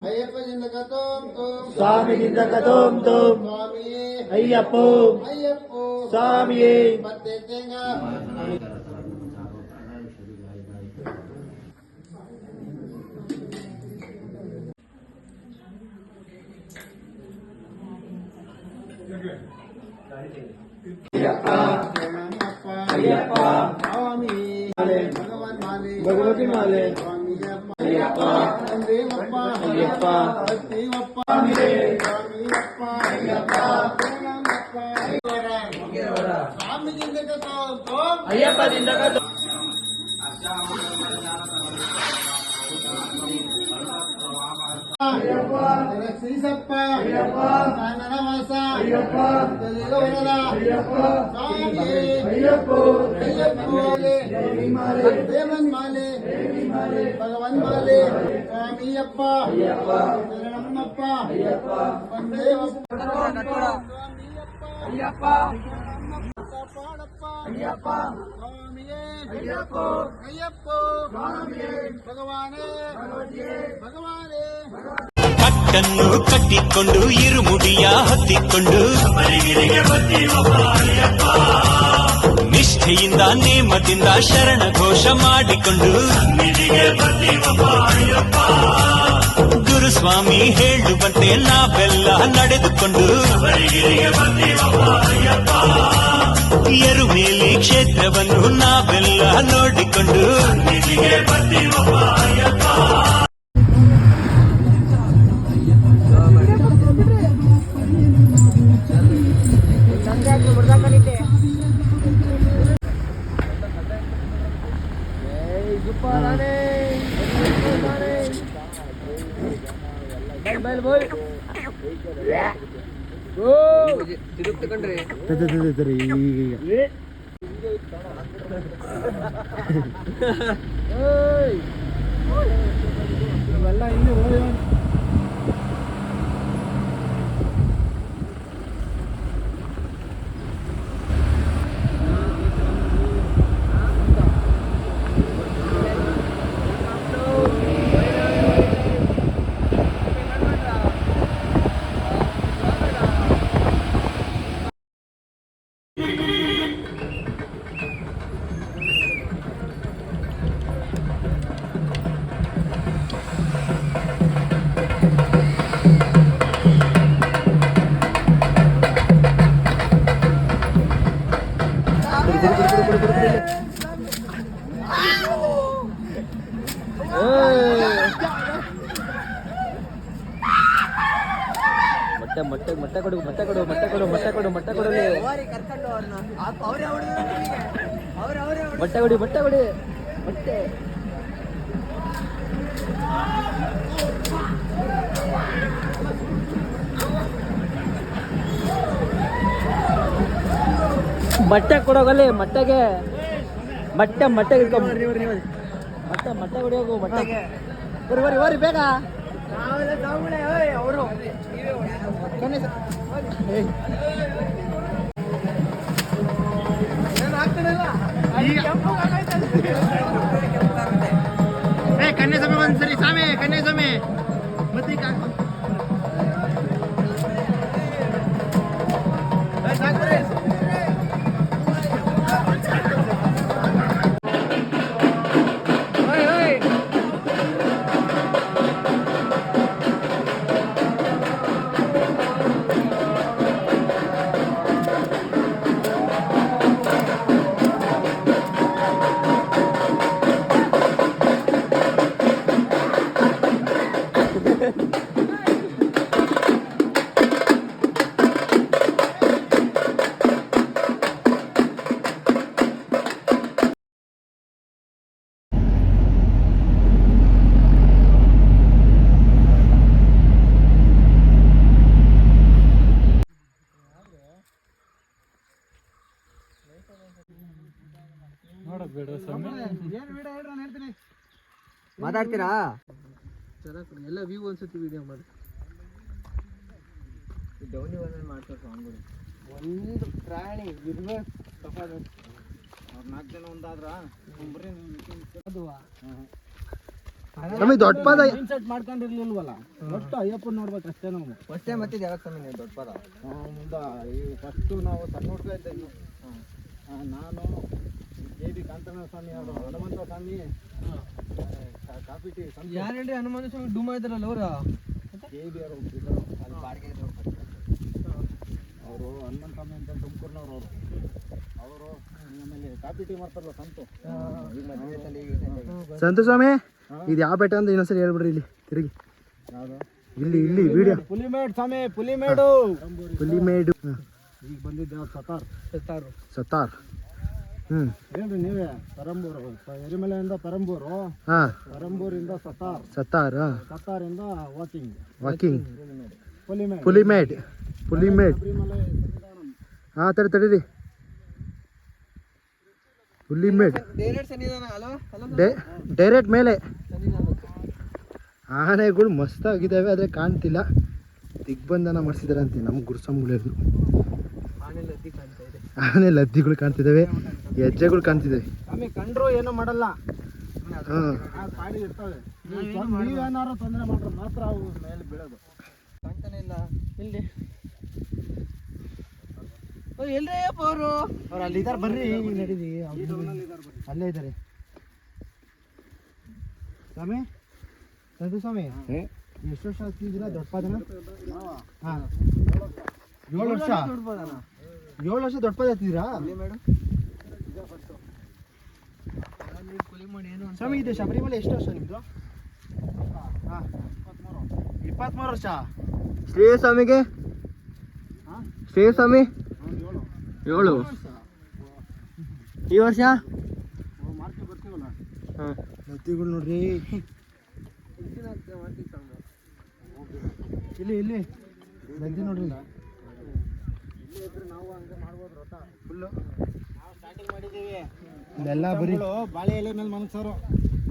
ಅಯ್ಯಪ್ಪದಿಂದ ಕತೋಂ ತೋಂ ಸ್ವಾಮಿಯಿಂದ ಕತೋಂ ತೋಂ ಸ್ವಾಮಿಯೇ ಅಯ್ಯಪ್ಪೋ ಅಯ್ಯಪ್ಪೋ ಸ್ವಾಮಿಯೇ ಮತ್ತೆ ತೇಂಗಾ ಅಯ್ಯಪ್ಪ ಅಯ್ಯಪ್ಪ ಸ್ವಾಮಿ ಮಾಲೆ ಭಗವಾನ್ ಮಾಲೆ ಭಗವತಿ ಮಾಲೆ ಸ್ವಾಮಿಯಪ್ಪ ಅಯ್ಯಪ್ಪ ದೇವಪ್ಪ ಅಯ್ಯಪ್ಪ ದೇವಪ್ಪ ಸ್ವಾಮಿಯೇ ಸ್ವಾಮಿಯಪ್ಪ ಅಯ್ಯಪ್ಪ ದೇವನಪ್ಪ ಸ್ವಾಮಿಯಿಂದ ಕತೋಂ ತೋಂ ಅಯ್ಯಪ್ಪದಿಂದ ಕತೋಂ ಅಯ್ಯಪ್ಪ ಶ್ರೀಸಪ್ಪ ಅಯ್ಯಪ್ಪ ಕಾನನವಾಸ ಅಯ್ಯಪ್ಪ ದಲಿಗವರದ ಅಯ್ಯಪ್ಪ ಸ್ವಾಮಿಯೇ ಅಯ್ಯಪ್ಪೋ ಅಯ್ಯಪ್ಪ ಮಾಲೆ ದೇವಿ ಮಾಲೆ ದೇವನ್ ಮಾಲೆ ದೇವಿ ಮಾಲೆ ಭಗವನ್ ಮಾಲೆ ಸ್ವಾಮಿಯಪ್ಪ ಅಯ್ಯಪ್ಪ ಶರಣಮ್ಮಪ್ಪ ಅಯ್ಯಪ್ಪ ಬಂದೇವಪ್ಪ ಅಯ್ಯಪ್ಪ ಕಾಪಾಡಪ್ಪ ಅಯ್ಯಪ್ಪ ಸ್ವಾಮಿಯೇ ಅಯ್ಯಪ್ಪ ಅಯ್ಯಪ್ಪ ಸ್ವಾಮಿಯೇ ಭಗವಾನೇ ಭಗವಾನೇ ಕಟ್ಟನ್ನು ಕಟ್ಟಿಕೊಂಡು ಇರುಮುಡಿಯ ಹೊತ್ತಿಕೊಂಡು ನಿಷ್ಠೆಯಿಂದ ನೇಮದಿಂದ ಶರಣ ಘೋಷ ಮಾಡಿಕೊಂಡು ಗುರುಸ್ವಾಮಿ ಹೇಳುವಂತೆ ನಾವೆಲ್ಲ ನಡೆದುಕೊಂಡು ಎರುಮೇಲಿ ಕ್ಷೇತ್ರವನ್ನು ನಾವೆಲ್ಲ ನೋಡಿಕೊಂಡು ಮೊಟ್ಟೆ ಕೊಡು ಮೊಟ್ಟೆ ಮೊಟ್ಟೆ ಕೊಡೋಗಲ್ಲಿ ಮೊಟ್ಟೆಗೆ ಮೊಟ್ಟೆ ಇಟ್ಕೊಂಡ್ ಮೊಟ್ಟೆ ಹೊಡಿಯೋಗು ಮೊಟ್ಟೆಗೆ ಬರಿ ಬೇಗ ಅವರು ಕನ್ಯೆ ಸಮಯ ಒಂದ್ಸರಿ ಸಾಮೆ ಕನ್ಯೆ ಸಮಯ ಮತ್ತೆ ಮಾತಾಡ್ತೀರಾ ಎಲ್ಲ ವ್ಯೂ ಅನ್ಸುತ್ತೆ ವಿಡಿಯೋ ಮಾಡಿ ಡೌನಿ ಒಂದನ್ನು ಮಾಡ್ತಾರೆ ಸ್ವಾಮಿಗಳು ಒಂದು ಪ್ರಾಣಿ ಇರ್ಬೇಕು ಅವ್ರು 4 ಜನ ಒಂದಾದ್ರ ಅದು ಸ್ವಾಮಿ ದೊಡ್ಡ ಪಾದ ಸೆಟ್ ಮಾಡ್ಕೊಂಡಿರ್ಲಿಲ್ವಲ್ಲ ಒಟ್ಟು ಅಯ್ಯಪ್ಪನ ನೋಡ್ಬೇಕು ಅಷ್ಟೇ ನಾವು ಫಸ್ಟೇ ಮತ್ತಿದ್ದು ಯಾವಾಗ ಸ್ವಾಮಿ ನೀವು ದೊಡ್ಡ ಪದ ಮುಂದೆ ಈ ಫಸ್ಟು ನಾವು ಸಣ್ಣ ಹುಡುಗ ಇದ್ದೆ ಇನ್ನು ನಾನು ಕೆ ಬಿ ಕಾಂತಣ್ಣ ಸ್ವಾಮಿ ಅವರು ಹನುಮಂತ ಸ್ವಾಮಿ ಕಾಫಿ ಟೀ ಯಾರು ಹೇಳಿ ಹನುಮಾನ ಸ್ವಾಮಿ ಡೂಮ ಇದ್ದಾರಲ್ಲ ಅವರ ಕೆ ಬಿ ಅವರು ಅಲ್ಲಿ ಬಾಡಿಗೆ ಅವರು ಹನುಮಂತ ಸ್ವಾಮಿ ಅಂತ ತುಮಕೂರಿನವ್ರು ಅವರು ಆಮೇಲೆ ಕಾಫಿ ಟೀ ಮಾಡ್ತಾರಲ್ಲ ಸಂತು ಸಂತು ಸ್ವಾಮಿ ಇದು ಯಾವ ಬೆಟ್ಟ ಅಂತ ಇನ್ನೊಂದ್ಸರಿ ಹೇಳ್ಬಿಡ್ರಿ ಇಲ್ಲಿ ತಿರುಗಿ ಯಾವುದು ಇಲ್ಲಿ ಇಲ್ಲಿ ವಿಡಿಯೋ ಪುಲಿಮೇಡ್ ಸ್ವಾಮಿ ಪುಲಿಮೇಡು ಪುಲಿಮೇಡು ಈಗ ಬಂದಿದ್ದೆ ಸತಾರ್ ಸತಾರ್ ಏನ್ರಿ ನೀವೇ ಪರಂಬೂರು ಎರಿಮಲೆಯಿಂದ ಪರಂಬೂರು ಹಾಂ ಪರಂಬೂರಿಂದ ಸತಾರ್ ಸತಾರಿಂದ ವಾಕಿಂಗ್ ಪುಲಿಮೇಡ್ ಪುಲಿಮೇಡ್ ಶಬರಿಮಲೆ ಹಾಂ ತಡೀರಿ ಪುಲಿಮೇಡ್ ಡೈರೆಕ್ಟ್ ಸನ್ನಿಧಾನ ಅಲ್ವಾ ಅಲ್ಲ ಡೈರೆಕ್ಟ್ ಮೇಲೆ ಸನ್ನಿಧಾನ ಆನೆಗಳು ಮಸ್ತಾಗಿದ್ದಾವೆ ಆದರೆ ಕಾಣ್ತಿಲ್ಲ ದಿಗ್ಬಂಧನ ಮಾಡಿಸಿದ್ದಾರೆ ಅಂತ ನಮ್ಮ ಗುರುಸ್ವಾಮಿಗಳು ಆನೆ ಲದ್ದಿ ಕಾಣ್ತಾ ಇದೆ ಆನೆ ಲದ್ದಿಗಳು ಕಾಣ್ತಿದ್ದಾವೆ ಹೆಜ್ಜೆಗಳು ಕಾಣ್ತಿದ್ದಾವೆ ಸ್ವಾಮಿ ಕಂಡ್ರು ಏನೂ ಮಾಡಲ್ಲ ಹಾಂ ಪಾಡಿ ಇರ್ತವೆ ನೀವೇನಾರು ತೊಂದರೆ ಮಾಡ್ರೆ ಮಾತ್ರ ಅವು ಮೇಲೆ ಬೀಳೋದು ಕಾಣ್ತಾನೆ ಇಲ್ಲ ಇಲ್ಲಿ ಎಲ್ರಿ ಅಪ್ಪ ಅವರು ಅವ್ರು ಅಲ್ಲಿದ್ದಾರೆ ಬರ್ರಿ ನಡೀರಿ ಅಲ್ಲೇ ಇದ್ದಾರೆ ಸ್ವಾಮಿ ಸಂತು ಸ್ವಾಮಿ ಎಷ್ಟು ವರ್ಷ ಆಗ್ತಿದ್ದೀರಾ ದೊಡ್ಡ ಪಾದನ ಹಾಂ 7 ವರ್ಷ 7 ವರ್ಷ ದೊಡ್ಡ ಪಾದ ಹತ್ತಿದ್ದೀರಾ ಮೇಡಮ್ ಸ್ವಾಮಿ ಇದು ಶಬರಿಮಲೆ ಎಷ್ಟು ವರ್ಷ ನಿಮ್ಮದು ಹಾಂ 23 ವರ್ಷ ಶ್ರೀ ಸ್ವಾಮಿಗೆ ಶ್ರೀ ಸ್ವಾಮಿ 7 ಈ ವರ್ಷ ಮಾರ್ಕೆ ಬರ್ತೀವಲ್ಲ ಹಾಂ ನದಿಗಳು ನೋಡ್ರಿ ಇಲ್ಲಿ ನದಿ ನೋಡ್ರಿ ಇಲ್ಲೇ ಇದ್ರೆ ನಾವು ಹಂಗೆ ಮಾಡ್ಬೋದು ರಥ ಫುಲ್ಲು ನಾವು ಸ್ಟಾರ್ಟಿಂಗ್ ಮಾಡಿದ್ದೀವಿ ಇಲ್ಲೆಲ್ಲ ಬರೀ ಬಾಳೆ ಎಲೆ ಮೇಲೆ ಮನಸ್ಸರು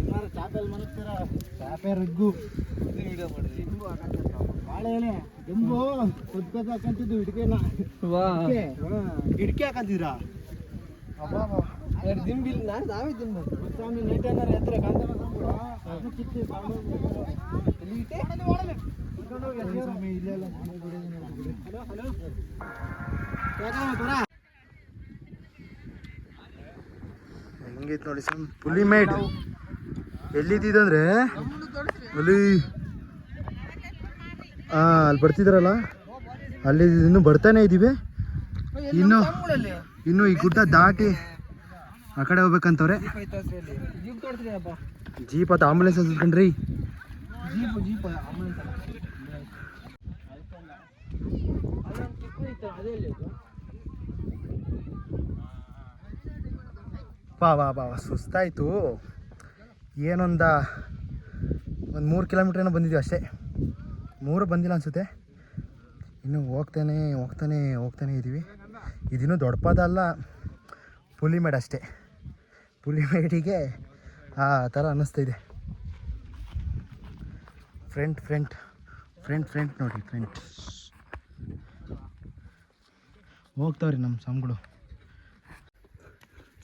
ಎಲ್ಲರೂ ಚಾಪೆಯಲ್ಲಿ ಮನಸ್ತಾರ ಚಾಪೆ ರಗ್ಗು ವಿಡಿಯೋ ಮಾಡಿದ್ರಿ ಬಾಳೆ ಎಲೆ ದಿಂಬು ಉದ್ಕೋತ ಹಾಕಂತಿದ್ದು ಹಿಡ್ಕೆನ ಗಿಡಕೆ ಹಾಕಂತಿದ್ರಾ ದಿಂಬಿಲ್ ನಾವೇ ದಿಂಬ ಸ್ವಾಮಿ ನೈಟ್ ಏನಾರು ಎತ್ತರ ಕಾಂತನ ಕಿತ್ತಿ ಸ್ವಾಮಿ ಇಲ್ಲೆಲ್ಲ ಹೆಂಗೈತೆ ನೋಡಿ ಸ್ವಾಮಿ ಪುಲಿಮೇಡ್ ಎಲ್ಲಿದ್ದಂದ್ರೆ ಅಲ್ಲಿ ಅಲ್ಲಿ ಬರ್ತಿದಾರಲ್ಲ ಅಲ್ಲಿ ಇನ್ನು ಬರ್ತಾನೆ ಇದ್ದೀವಿ ಇನ್ನು ಈ ಗುಡ್ಡ ದಾಟಿ ಆ ಕಡೆ ಹೋಗ್ಬೇಕಂತವ್ರೆ ಜೀಪ್ ತೋರಿಸ್ರಿ ಅಪ್ಪ ಜೀಪ್ ಅಥವಾ ಆಂಬುಲೆನ್ಸ್ ಅನ್ಸ್ಕೊಂಡ್ರಿ ಜೀಪ್ ಆಂಬುಲೆನ್ಸ್ ಅಲ್ಲೊಂದು ಚಿಕ್ಕ ಇತ್ತು ಅದೇ ಇಲ್ಲಿ ಬಾ ಸುಸ್ತಾಯಿತು ಏನೊಂದು 3 ಕಿಲೋಮೀಟ್ರ್ ಏನೋ ಬಂದಿದ್ದೀವಿ ಅಷ್ಟೇ 3 ಬಂದಿಲ್ಲ ಅನಿಸುತ್ತೆ ಇನ್ನು ಹೋಗ್ತಾನೆ ಇದ್ದೀವಿ ಇದಿನ್ನೂ ದೊಡ್ಡ ಪಾದ ಅಲ್ಲ ಪುಲಿಮೇಡ್ ಅಷ್ಟೇ ಪುಲಿಮೇಡಿಗೆ ಆ ಥರ ಅನ್ನಿಸ್ತಾಯಿದೆ ಫ್ರಂಟ್ ನೋಡಿ ಫ್ರಂಟ್ ಹೋಗ್ತಾವ್ರಿ ನಮ್ಮ ಸ್ವಾಮಿಗಳು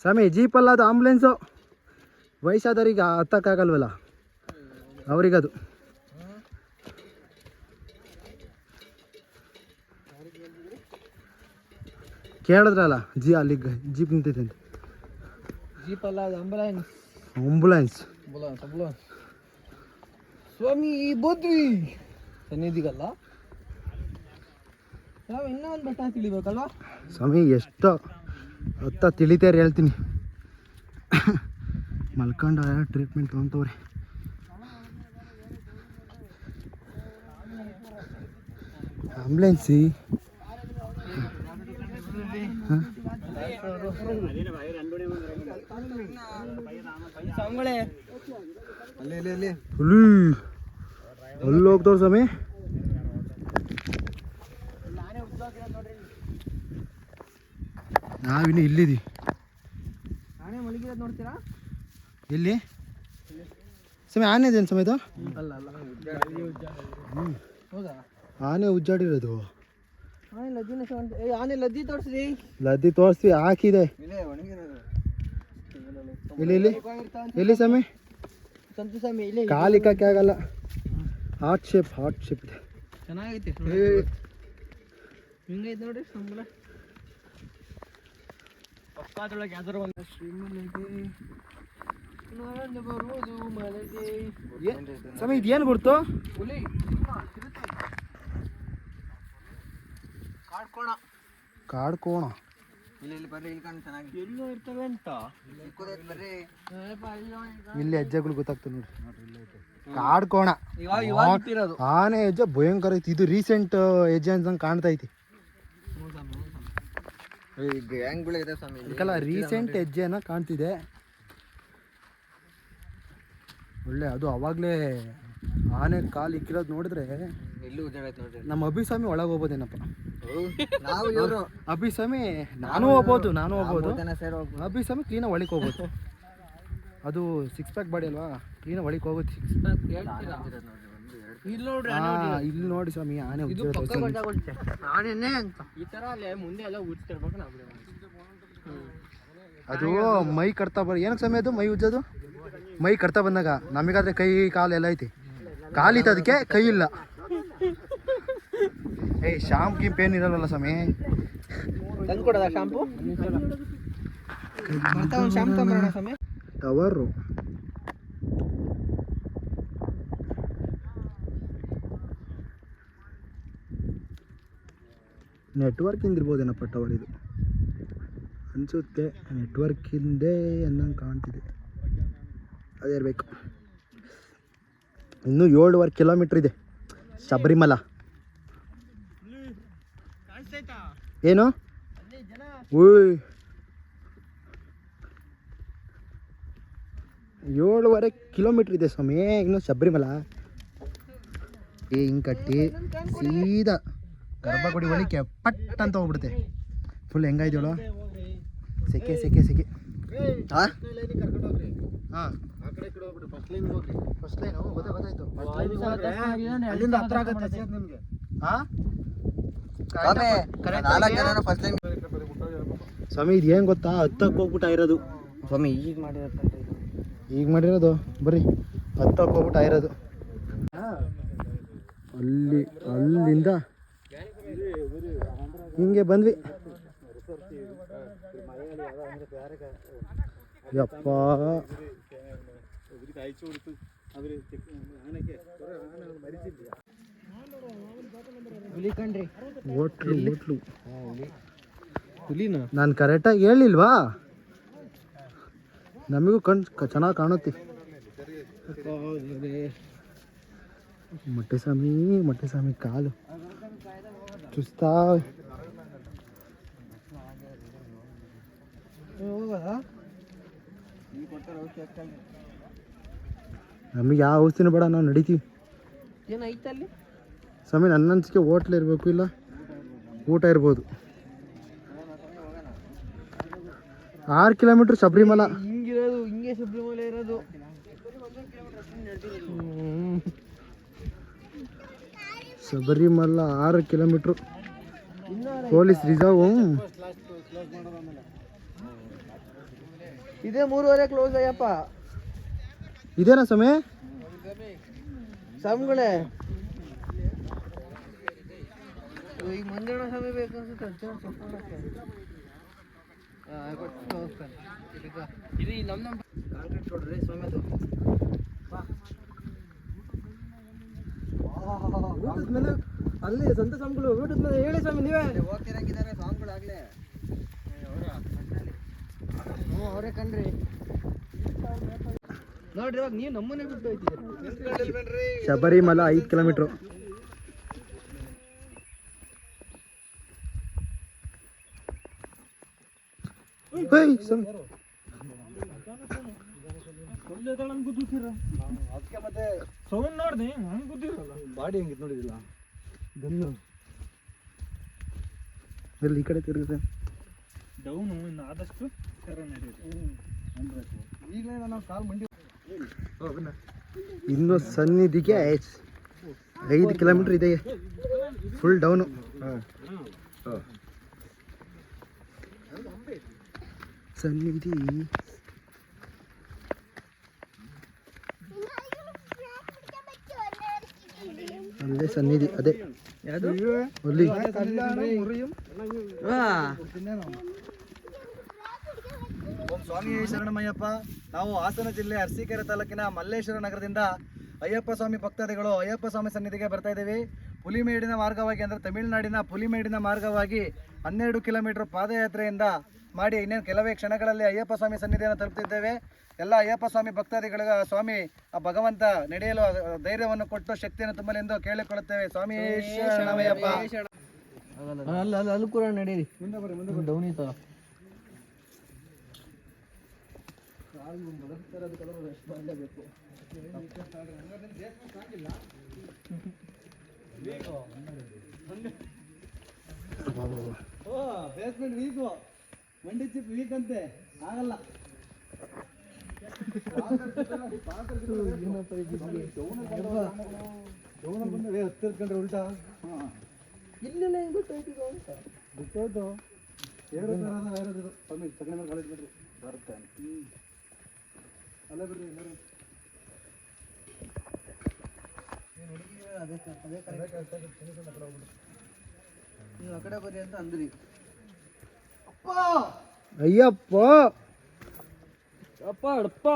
ಸ್ವಾಮಿ ಜೀಪಲ್ಲ ಅದು ಆಂಬುಲೆನ್ಸು ವಯಸ್ಸಾದವ್ರಿಗೆ ಹತ್ತಕ್ಕಾಗಲ್ವಲ್ಲ ಅವ್ರಿಗದು ಕೇಳಿದ್ರಲ್ಲ ಅಲ್ಲಿಗೆ ಜೀಪ್ ನಿಂತೈತೆ ಅಂತ ಜೀಪ್ ಅಲ್ಲ ಅದು ಆಂಬುಲೆನ್ಸ್ ಸ್ವಾಮಿ ಬೋದ್ವಿ ಸನ್ನಿಧಿಗಲ್ಲ ನಾವು ಇನ್ನೂ ಒಂದು ಬೆಟ್ಟ ತಿಳಿಬೇಕಲ್ವಾ ಸ್ವಾಮಿ ಎಷ್ಟು ಹೊತ್ತ ತಿಳಿತೇರಿ ಹೇಳ್ತೀನಿ ಮಲ್ಕೊಂಡು ಟ್ರೀಟ್ಮೆಂಟ್ ತೊಗೊತವ್ರಿ ಆಂಬುಲೆನ್ಸಿ ಅಲ್ಲಿ ಹೋಗ್ತವ್ರ ಸ್ವಾಮಿ ನಾವಿನ್ನು ಇಲ್ಲಿದ್ದೀವಿ ಆನೆ ಮಲಗಿರೋದು ನೋಡ್ತೀರಾ ಎಲ್ಲಿ ಸ್ವಾಮಿ ಆನೆ ಇದೇನು ಸ್ವಾಮಿ ಇದು ಅಲ್ಲ ಹೌದಾ ಆನೆ ಉಜ್ಜಾಡಿರೋದು ಆನೆ ಲದ್ದಿ ತೋರಿಸ್ರಿ ಲದ್ದಿ ತೋರಿಸ್ತೀವಿ ಹಾಕಿದೆ ಎಲ್ಲಿ ಸ್ವಾಮಿ ಸಂತು ಸ್ವಾಮಿ ಇಲ್ಲೇ ಕಾಲಿಕ್ಕೆ ಆಗಲ್ಲ. ಹಾರ್ಟ್ ಶೇಪ್ ಇದೆ. ಚೆನ್ನಾಗೈತೆ ಹಿಂಗೈತೆ ನೋಡ್ರಿ ಸಂಬಳ. ಪಕ್ಕದೊಳಗೆ ಯಾವ್ದಾರು ಒಂದು ನಾನು ಬರುವುದು ಮಳೆಗೆ. ಸ್ವಾಮಿ ಇದೇನು ಗುರ್ತು? ಹುಲಿ ಕಾಡ್ಕೋಣ. ಇಲ್ಲಿ ಬರ್ರಿ, ಇಲ್ಲಿ ಕಾಣ್ ಚೆನ್ನಾಗಿ ಎಲ್ಲೋ ಇರ್ತವೆ ಅಂತ ಬರ್ರಿ. ಇಲ್ಲಿ ಹೆಜ್ಜೆಗಳು ಗೊತ್ತಾಗ್ತದೆ ನೋಡಿ. ಕಾಡ್ಕೋಣ ಇವಾಗ ಇಟ್ಟಿರೋದು ಆನೆ ಹೆಜ್ಜೆ ಭಯಂಕರ ಐತಿ. ಇದು ರೀಸೆಂಟ್ ಹೆಜ್ಜೆ ಅಂತ ಕಾಣ್ತಾ ಐತಿ. ಗ್ಯಾಂಗ್ಗಳಿದೆ ಸ್ವಾಮಿ. ಇದಕ್ಕೆಲ್ಲ ರೀಸೆಂಟ್ ಹೆಜ್ಜೆನ ಕಾಣ್ತಿದೆ. ಒಳ್ಳೆ ಅದು ಅವಾಗಲೇ ಆನೆ ಕಾಲು ಇಕ್ಕಿರೋದು ನೋಡಿದ್ರೆ ಎಲ್ಲೂ ಉಜ್ಜಾಡೈತೆ ನೋಡ್ರಿ. ನಮ್ಮ ಅಭಿಸ್ವಾಮಿ ಒಳಗೆ ಹೋಗ್ಬೋದೇನಪ್ಪ. ನಾವು ಇವರು ಅಭಿಸ್ವಾಮಿ ನಾನು ಹೋಗ್ಬೋದು ಸೇರಿ ಹೋಗ್ಬೋದು. ಅಭಿಸ್ವಾಮಿ ಕ್ಲೀನಾಗಿ ಒಳಗೆ ಹೋಗ್ಬೋದು. ಅದು 6 ಪ್ಯಾಕ್ ಬಾಡಿ ಅಲ್ವಾ, ಕ್ಲೀನಾಗಿ ಒಳಗೆ ಹೋಗುತ್ತೆ. ಇಲ್ಲಿ ನೋಡಿ ಸ್ವಾಮಿ ಆನೆ ಆನೆನೇ ಅಂತ ಈ ತರ ಅಲ್ಲೇ ಮುಂದೆ ಎಲ್ಲ ಉಜ್ತಿರ್ಬೇಕು ನಾವು. ಅದು ಮೈ ಕಟ್ತಾ ಏನಕ್ಕೆ ಸ್ವಾಮಿ ಅದು ಮೈ ಉಜ್ಜೋದು? ಮೈ ಕಟ್ತಾ ಬಂದಾಗ ನಮಗಾದ್ರೆ ಕೈ ಕಾಲು ಎಲ್ಲ ಐತಿ. ಕಾಲಿತ್ತು ಅದಕ್ಕೆ ಕೈ ಇಲ್ಲ. ಶಾಂಪ್ ಗಿಂಪ್ ಏನಿರಲ್ಲ ಸ್ವಾಮಿ. ತಂದು ಕೊಡೋದ ಶಾಂಪು? ಒಂದು ಶಾಂಪು ತಂಬರೋಣ ಸ್ವಾಮಿ. ಟವರು ನೆಟ್ವರ್ಕ್ ಇಂದಿರ್ಬೋದೇನಪ್ಪ ಟವರ್ ಇದು ಅನಿಸುತ್ತೆ. ನೆಟ್ವರ್ಕ್ ಹಿಂದೆ ಅನ್ನಂಗೆ ಕಾಣ್ತಿದೆ. ಅದೇ ಇರಬೇಕು. ಇನ್ನೂ 7.5 ಕಿಲೋಮೀಟ್ರ್ ಇದೆ ಶಬರಿಮಲ. ಏನು? ಓಯ್ 7.5 ಕಿಲೋಮೀಟ್ರ್ ಇದೆ ಸ್ವಾಮಿ ಇನ್ನು ಶಬರಿಮಲ. ಹಿಂಗೆ ಕಟ್ಟಿ ಸೀದಾ ಗರ್ಭಗುಡಿ ಒಳಿಕೆ ಪಟ್ ಅಂತ ಹೋಗ್ಬಿಡುತ್ತೆ. ಫುಲ್ ಹೆಂಗಾಯ್ತೇಳು ಸೆಕೆ ಹಾಂ ಫಸ್ಟ್ ಲೈನು ಗೊತ್ತಾಯ್ತು. ಅಲ್ಲಿಂದ ಹತ್ರ ಆಗುತ್ತೆ ನಿಮಗೆ. ಹಾಂ ಫಸ್ಟ್ ಟೈಮ್ ಸ್ವಾಮಿ ಇದು ಏನು ಗೊತ್ತಾ, ಹತ್ತಕ್ಕೆ ಹೋಗ್ಬಿಟ್ಟು ಇರೋದು ಸ್ವಾಮಿ. ಈಗ ಮಾಡಿರೋದು ಬರ್ರಿ ಹತ್ತಕ್ಕೆ ಹೋಗ್ಬಿಟ್ಟು ಇರೋದು. ಅಲ್ಲಿಂದ ಹಿಂಗೆ ಬಂದ್ವಿ. ಯಪ್ಪ ಹೋಟ್ಲು ನಾನು ಕರೆಕ್ಟಾಗಿ ಹೇಳಿಲ್ವಾ? ನಮಗೂ ಚೆನ್ನಾಗಿ ಕಾಣುತ್ತೆ. ಮೊಟ್ಟೆ ಸ್ವಾಮಿ ಕಾಲು ಚುಸ್ತಾ. ನಮಗೆ ಯಾವ ಔಷಧಿನೂ ಬೇಡ, ನಾವು ನಡಿತೀವಿ. ಏನೈತಲ್ಲಿ ಸ್ವಾಮಿ? ನನ್ನ ಅನಿಸಿಕೆ ಹೋಟ್ಲ್ ಇರಬೇಕು, ಇಲ್ಲ ಊಟ ಇರ್ಬೋದು. 6 ಕಿಲೋಮೀಟ್ರ್ ಶಬರಿಮಲ. ಹಿಂಗೆ ಶಬರಿಮಲೆ ಇರೋದು. ಶಬರಿಮಲ 6 ಕಿಲೋಮೀಟ್ರು. ಪೊಲೀಸ್ ರಿಸರ್ವ್ ಇದೇ 3:30 ಕ್ಲೋಸ್ ಅಯ್ಯಪ್ಪ. ಇದೇನಾ ಸ್ವಾಮಿ? ಸ್ವಾಮಿಗಳೇ ಈಗ ಮಂಜಣ್ಣ ಸ್ವಾಮಿ ಬೇಕನ್ಸುತ್ತೆ. ಇದು ನಮ್ಮ ಕಾಂಕ್ರೀಟ್ ನೋಡ್ರಿ ಸ್ವಾಮಿ. ಅದು ಊಟದ ಮೇಲೆ ಅಲ್ಲಿ ಸಂತ ಸ್ವಾಮಿಗಳು ಊಟದ ಮೇಲೆ ಹೇಳಿ ಸ್ವಾಮಿ ನೀವೇ ಹೋಗ್ತಿರಂಗಿದ್ದಾರೆ ಸ್ವಾಮಿಗಳು ಆಗ್ಲೇ. ಅವರೇ ಕಣ್ರಿ ನೋಡ್ರಿ. ಇವಾಗ ನೀವು ನಮ್ಮನೆ ಬಿಟ್ಟು ಹೋಯ್ತಿದ್ದೀರಿ. ಶಬರಿಮಲ 5 ಕಿಲೋಮೀಟ್ರು. ಮತ್ತೆ ಸೌಂಡ್ ನೋಡ್ದೆ ಬಾಡಿ ಹೆಂಗಿತ್ತು ನೋಡಿದಿಲ್ಲ. ಗನ್ನು ಎಲ್ಲಿ ಈ ಕಡೆ ತಿರುಗಿದೆ ಡೌನು. ಇನ್ನು ಆದಷ್ಟು ಈಗಲೇ ನಾವು ಕಾಲು ಮಂಡಿ. ಇನ್ನು ಸನ್ನಿಧಿಗೆ 5 ಕಿಲೋಮೀಟ್ರ್ ಇದೆ. Full down. ಸನ್ನಿಧಿ ಅಲ್ಲೇ ಸನ್ನಿಧಿ ಅದೇ ಯಾವುದು ಅಲ್ಲಿ ಓಂ ಸ್ವಾಮಿ ಶರಣಮಯ್ಯಪ್ಪ. ನಾವು ಹಾಸನ ಜಿಲ್ಲೆ ಅರಸೀಕೆರೆ ತಾಲೂಕಿನ ಮಲ್ಲೇಶ್ವರ ನಗರದಿಂದ ಅಯ್ಯಪ್ಪ ಸ್ವಾಮಿ ಭಕ್ತಾದಿಗಳು ಅಯ್ಯಪ್ಪ ಸ್ವಾಮಿ ಸನ್ನಿಧಿಗೆ ಬರ್ತಾ ಇದ್ದೀವಿ. ಪುಲಿಮೇಡಿನ ಮಾರ್ಗವಾಗಿ ಅಂದರೆ ತಮಿಳುನಾಡಿನ ಪುಲಿಮೇಡಿನ ಮಾರ್ಗವಾಗಿ 12 ಕಿಲೋಮೀಟರ್ ಪಾದಯಾತ್ರೆಯಿಂದ ಮಾಡಿ ಇನ್ನೇನು ಕೆಲವೇ ಕ್ಷಣಗಳಲ್ಲಿ ಅಯ್ಯಪ್ಪ ಸ್ವಾಮಿ ಸನ್ನಿಧಿಯನ್ನು ತಲುಪ್ತಿದ್ದೇವೆ. ಎಲ್ಲ ಅಯ್ಯಪ್ಪ ಸ್ವಾಮಿ ಭಕ್ತಾದಿಗಳಿಗೆ ಸ್ವಾಮಿ ಆ ಭಗವಂತ ನಡೆಯಲು ಧೈರ್ಯವನ್ನು ಕೊಟ್ಟು ಶಕ್ತಿಯನ್ನು ತುಂಬಲೆಂದು ಕೇಳಿಕೊಳ್ಳುತ್ತೇವೆ. ಸ್ವಾಮಿ ಶರಣಮಯ್ಯಪ್ಪ. ಅಲ್ಲಿ ಕೂಡ ನಡೀರಿ ಮುಂದೆ ಬರ್ರಿ, ಮುಂದೆ ಡೌನಿ ತರ ಬೇಸ್ಮೆಂಟ್ ವೀಕು, ಮಂಡಿ ಚಿಪ್ ವೀಕ್ ಅಂತೆ ಆಗಲ್ಲ. ಹತ್ತಿರ್ಕೊಂಡ್ರೆ ಉಲ್ಟಾ ಇಲ್ಲೆಲ್ಲ ಹೆಂಗ್ ಗೊತ್ತಾಯ್ತು ಅಂತ ಬಿಟ್ಟೋದು ಏರೋದು ಸ್ವಾಮಿ ತಗೊಂಡ ಮೇಲೆ ಕಾಲೇಜ್ ಬಿಡ್ರಿ ಬರುತ್ತೆ. ಅಲ್ಲೇ ಬಿಡ್ರಿ ಎಲ್ಲರೂ ನೀವು ಆ ಕಡೆ ಬರ್ರಿ ಅಂತ ಅಂದ್ರಿ. ಅಯ್ಯಪ್ಪ ಅಪ್ಪ ಅಡಪ್ಪ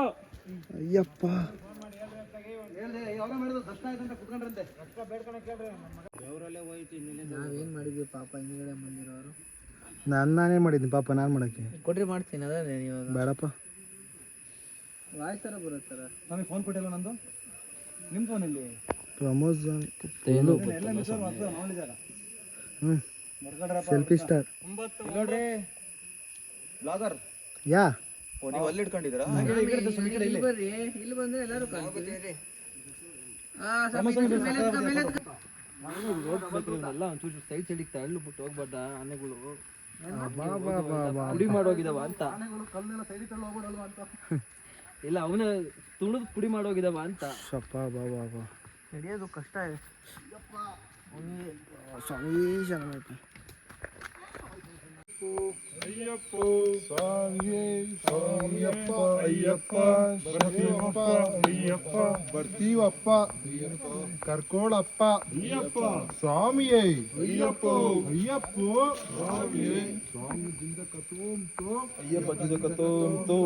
ಅಯ್ಯಪ್ಪ ಹೇಳ್ದೆ ಅವ್ರ ಮಾಡಿದ್ರು ದರ್ಶನ ಆಯ್ತಂತ ಕುತ್ಕೊಂಡ್ರಂತೆ. ನಾವೇನ್ ಮಾಡಿದ್ವಿ ಪಾಪ ಹಿಂದ್ಗಡೆ ಬಂದಿರೋರು. ನಾನೇ ಮಾಡಿದ್ದೀನಿ ಪಾಪ, ನಾನು ಮಾಡೋಕ್ಕೆ ಕೊಟ್ರಿ ಮಾಡ್ತೀನಿ ಅದೇ ಇವಾಗ ಬೇಡಪ್ಪ. ವಾಯ್ಸ್ ಥರ ಬರುತ್ತಾರ. ನಮಗೆ ಫೋನ್ ಕೊಟ್ಟಿಲ್ಲ ನಂದು, ನಿಮ್ಮ ಫೋನಲ್ಲಿ ಪ್ರಮೋದ್ ಎಲ್ಲ ಮಿಸ್ ನೋಡಿದಾಗ ಸೆಲ್ಫಿ ಸ್ಟಾರ್ ನೋಡ್ರಿ ಬ್ಲಾಗರ್ ಯಾ ನೀವು ಅಲ್ಲಿ ಇಟ್ಕೊಂಡಿದ್ದೀರಾ? ಇಲ್ಲಿ ಬರ್ರಿ, ಇಲ್ಲಿ ಬಂದ್ರೆ ಎಲ್ಲರೂ ಕಾಣ್ತೀವಿ. ಎಲ್ಲ ಒಂಚೂರು ಸೈಡ್ ಸೈಡಿಗೆ ತಳ್ಳು ಬಿಟ್ಟು ಹೋಗ್ಬಾರ್ದ ಆನೆಗಳು ಪುಡಿ ಮಾಡೋಗಿದಾವ ಅಂತ. ಕಲ್ಲೆಲ್ಲ ಸೈಡಿ ತಳ್ಳು ಹೋಗ್ಬಿಡಲ್ವಾ ಅಂತ. ಇಲ್ಲ ಅವನ ತುಳಿದು ಪುಡಿ ಮಾಡೋಗಿದಾವ ಅಂತ. ಸಪ್ಪ ಬಾಬಾ ನಡೆಯೋದು ಕಷ್ಟ ಇದೆ. ಸ್ವಾಮಿ ಶರಣಪ್ಪ. ಅಯ್ಯಪ್ಪ ಸ್ವಾಮಿಯೇ ಸ್ವಾಮಿಯಪ್ಪ ಅಯ್ಯಪ್ಪ ಬರ್ತೀವಪ್ಪ ಅಯ್ಯಪ್ಪ ಬರ್ತೀವಪ್ಪ ಕರ್ಕೋಳಪ್ಪ ಅಯ್ಯಪ್ಪ ಸ್ವಾಮಿಯೇ ಅಯ್ಯಪ್ಪ ಅಯ್ಯಪ್ಪ ಸ್ವಾಮಿಯೇ ಸ್ವಾಮಿಯಿಂದ ಕತ್ತೋಂತು ಅಯ್ಯಪ್ಪದಿಂದ ಕತ್ತೋಂತು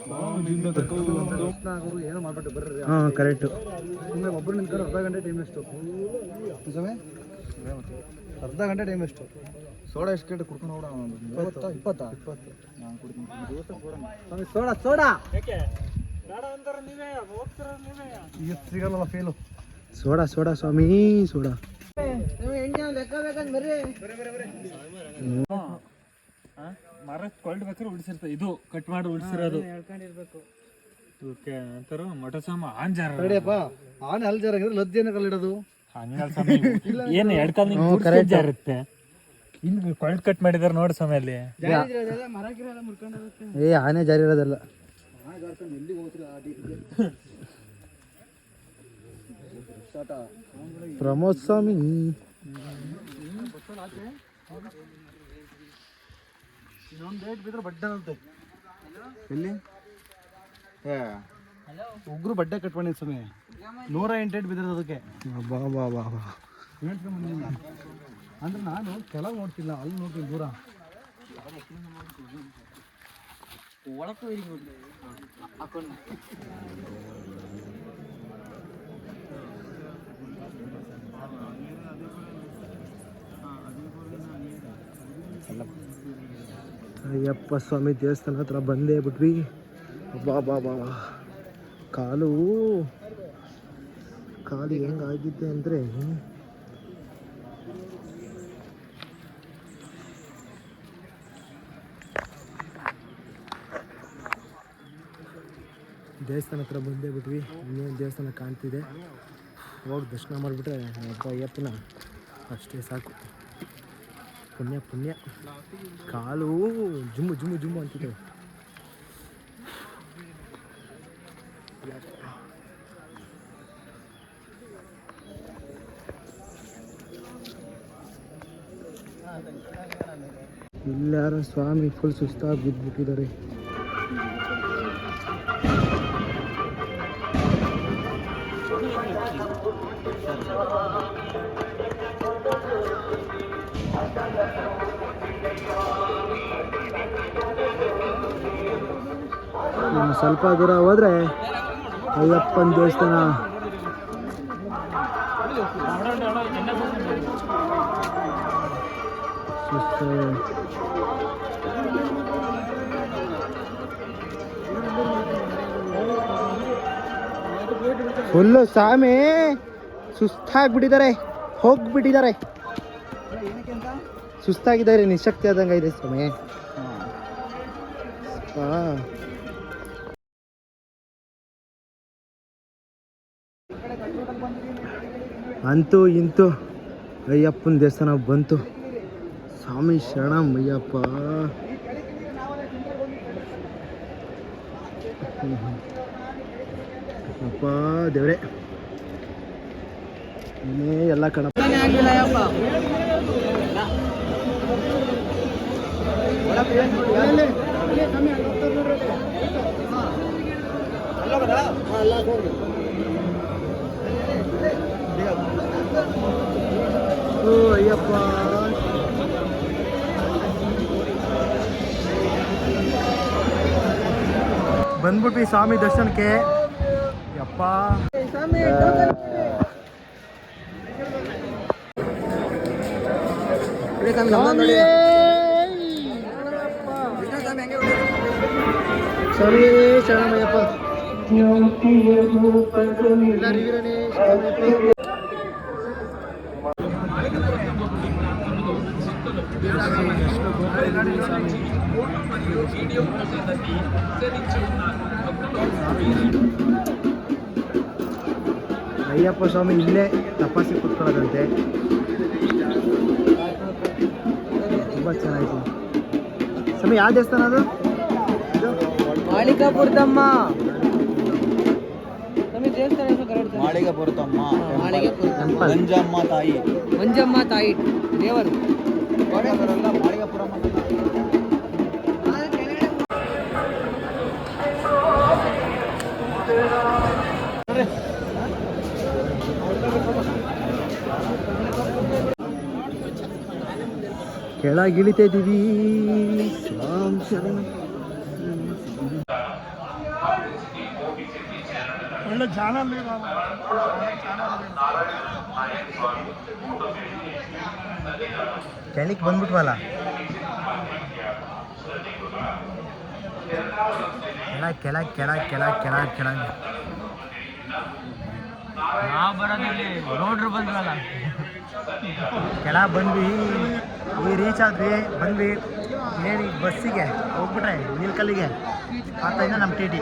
ಸ್ವಾಮಿಯಿಂದ ಕತ್ತೋಂತು. ಏನೋ ಮಾಡ್ಬಿಟ್ಟು ಬರ್ರಿ. ಹಾಂ ಕರೆಕ್ಟು. ಸುಮ್ಮನೆ ಒಬ್ಬರು ನಿಂತ್ಕೊಂಡು ಅರ್ಧ ಗಂಟೆ ಟೈಮ್ ಎಷ್ಟು ಅರ್ಧ ಗಂಟೆ ಟೈಮ್ ಎಷ್ಟು ಸೋಡಾ ಎಷ್ಟು ಕೇಳಿ ಕುಡ್ಕೊಂಡು ಹೋಗೋಣ. 20 ನಾನು ಕುಡ್ತೀನಿ. ಸೋಡಾ ಸೋಡಾ ಇವತ್ತು ಸಿಗಲ್ಲ ಫೇಲು. ಸೋಡಾ ಸೋಡಾ ಸ್ವಾಮಿ ಸೋಡಾ. ಲೆಕ್ಕ ಬೇಕಂದ್ ಬರ್ರಿ. ಮರ ಕೊಳ್ಬೇಕಾದ್ರೆ ಉಳಿಸಿರ್ತಾರೆ, ಇದು ಕಟ್ ಮಾಡಿ ಉಳಿಸಿರೋದು. ಹೇಳ್ಕೊಂಡಿರ್ಬೇಕು. ಇವಕ್ಕೆ ಅಂತಾರ ಮಠ ಸ್ವಾಮಿ ಆಂಜಾರ ರೆಡಿಯಪ್ಪ. ಆನೆ ಅಲ್ಲಿ ಜರಾಗಿದ್ರೆ ಲಜ್ಜೆನ ಕಲ್ಲಿಡೋದು. ಹಂಗಲ್ಲ ಸ್ವಾಮಿ, ಏನು ಎಡ್ಕಲ್ ಇರುತ್ತೆ. ಹಿಂಗ್ ಕೊಳ್ ಕಟ್ ಮಾಡಿದಾರೆ ನೋಡಿ ಸ್ವಾಮಿ ಅಲ್ಲಿ. ಮರ ಗಿರ ಮುರ್ಕೊಂಡು ಹೋಗುತ್ತೆ. ಏ ಆನೆ ಜಾರಿ ಇರೋದಲ್ಲ. ಪ್ರಮೋದ್ ಸ್ವಾಮಿ ಇನ್ನೊಂದು ಡೇಟ್ ಬಿದ್ರೆ ಬಡ್ಡೆ ಅಂತೆ. ಎಲ್ಲಿ ಉಗ್ರು ಬಡ್ಡೆ ಕಟ್ಕೊಂಡಿದ್ದು ಸ್ವಾಮಿ. 108 ಡೇಟ್ ಬಿದ್ದಿರೋದು ಅದಕ್ಕೆ. ಬಾ ಬಾ ಬಾ ಬಾ. ಹೇಳ್ಕೊಂಬಂದಿಲ್ಲ ಅಂದ್ರೆ ನಾನು ಕೆಳಗೆ ನೋಡ್ತಿಲ್ಲ, ಅಲ್ಲಿ ನೋಡ್ತೀನಿ ದೂರ. ಅಯ್ಯಪ್ಪ ಸ್ವಾಮಿ ದೇವಸ್ಥಾನ ಹತ್ರ ಬಂದೇ ಬಿಟ್ವಿ. ಬಾ ಬಾ ಬಾ ಬಾ. ಕಾಲು ಹೆಂಗಾಗಿದೆ ಅಂದರೆ ದೇವಸ್ಥಾನ ಹತ್ರ ಬಂದೇ ಬಿಟ್ವಿ. ಇನ್ನೇನು ದೇವಸ್ಥಾನ ಕಾಣ್ತಿದೆ, ಹೋಗಿ ದರ್ಶನ ಮಾಡಿಬಿಟ್ರೆ ಅಯ್ಯಪ್ಪನ ಅಷ್ಟೇ ಸಾಕು. ಪುಣ್ಯ ಪುಣ್ಯ. ಕಾಲು ಜುಮ್ಮು ಜುಮ್ಮು ಜುಮ್ಮು ಅಂತಿದೆ. ಇಲ್ಲಾರ ಸ್ವಾಮಿ ಫುಲ್ ಸುಸ್ತಾಗಿ ಬಿದ್ದುಬಿಟ್ಟಿದ್ದಾರೆ. ಇನ್ನು ಸ್ವಲ್ಪ ದೂರ ಹೋದ್ರೆ ಅಯ್ಯಪ್ಪನ ದೇವಸ್ಥಾನ. ಫುಲ್ಲು ಸ್ವಾಮಿ ಸುಸ್ತಾಗ್ಬಿಟ್ಟಿದ್ದಾರೆ, ಹೋಗ್ಬಿಟ್ಟಿದ್ದಾರೆ, ಸುಸ್ತಾಗಿದ್ದಾರೆ, ನಿಶಕ್ತಿ ಆದಂಗೆ ಇದೆ ಸ್ವಾಮಿ. ಅಂತೂ ಇಂತೂ ಅಯ್ಯಪ್ಪನ ದೇವಸ್ಥಾನ ಬಂತು. ಸ್ವಾಮಿ ಶರಣಂ ಅಯ್ಯಪ್ಪ. ಅಪ್ಪ ದೇವ್ರೆ ಇನ್ನೇ ಎಲ್ಲ ಕಣಪ್ಪ. ಓ ಅಯ್ಯಪ್ಪ, ಬಂದ್ಬಿಟ್ವಿ ಸ್ವಾಮಿ ದರ್ಶನಕ್ಕೆ. ಯಪ್ಪ ಸ್ವಾಮಿ ಶರಣಮಯ್ಯಪ್ಪ. ಅಯ್ಯಪ್ಪ ಸ್ವಾಮಿ ಇಲ್ಲೇ ತಪಾಸಿ ಕೂತ್ಕೊಳ್ಳೋದಂತೆ. ತುಂಬ ಚೆನ್ನಾಗಿತ್ತು ಸ್ವಾಮಿ. ಯಾವ ದೇವಸ್ಥಾನ ಅದು? ಮಾಳಿಕಾಪುರದಮ್ಮ. ಮಾಳಿಕಾಪುರದಮ್ಮ, ಮಂಜಮ್ಮ ತಾಯಿ, ಮಂಜಮ್ಮ ತಾಯಿ ದೇವರು. ಮಾಳಿಕಾಪುರಮ್ಮ. ಕೆಳಗಿಳಿತಾ ಇದ್ದೀವಿ. ಸ್ವಾಮಿ ಶರಣ. ಒಳ್ಳೆ ಚಾನಲ್ ಕೆಳಗೆ ಬಂದ್ಬಿಟ್ವಲ್ಲ. ಕೆಳಗೆ ಕೆಳಗೆ ಕೆಳಗೆ ಕೆಳಗೆ ಕೆಳಗೆ ಕೆಳಗೆ ನಾವು ಬರೋದಿಲ್ಲಿ ರೋಡ್ರು ಬಂದ್ರಲ್ಲ, ಕೆಳಗೆ ಬಂದ್ವಿ. ಈ ರೀಚ್ ಆದ್ವಿ, ಬಂದ್ವಿ. ಇನ್ನೇನು ಈಗ ಬಸ್ಸಿಗೆ ಹೋಗ್ಬಿಟ್ರೆ ನೀಲ್ಕಲ್ಲಿಗೆ ಆಗ್ತಾಯಿದ್ದ ನಮ್ಮ ಟಿ ಟಿ.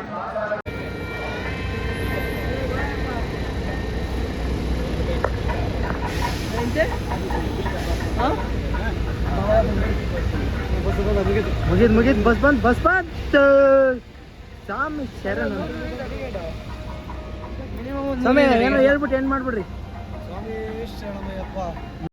ಮುಗಿದ್ ಬಸ್ ಬಂತು. ಸ್ವಾಮಿ ಶರಣ. ಸಮಯ ಏನೋ ಹೇಳ್ಬಿಟ್ಟು ಏನು ಮಾಡ್ಬಿಡ್ರಿ. ಸ್ವಾಮಿ ಶರಣಮಯ್ಯಪ್ಪ.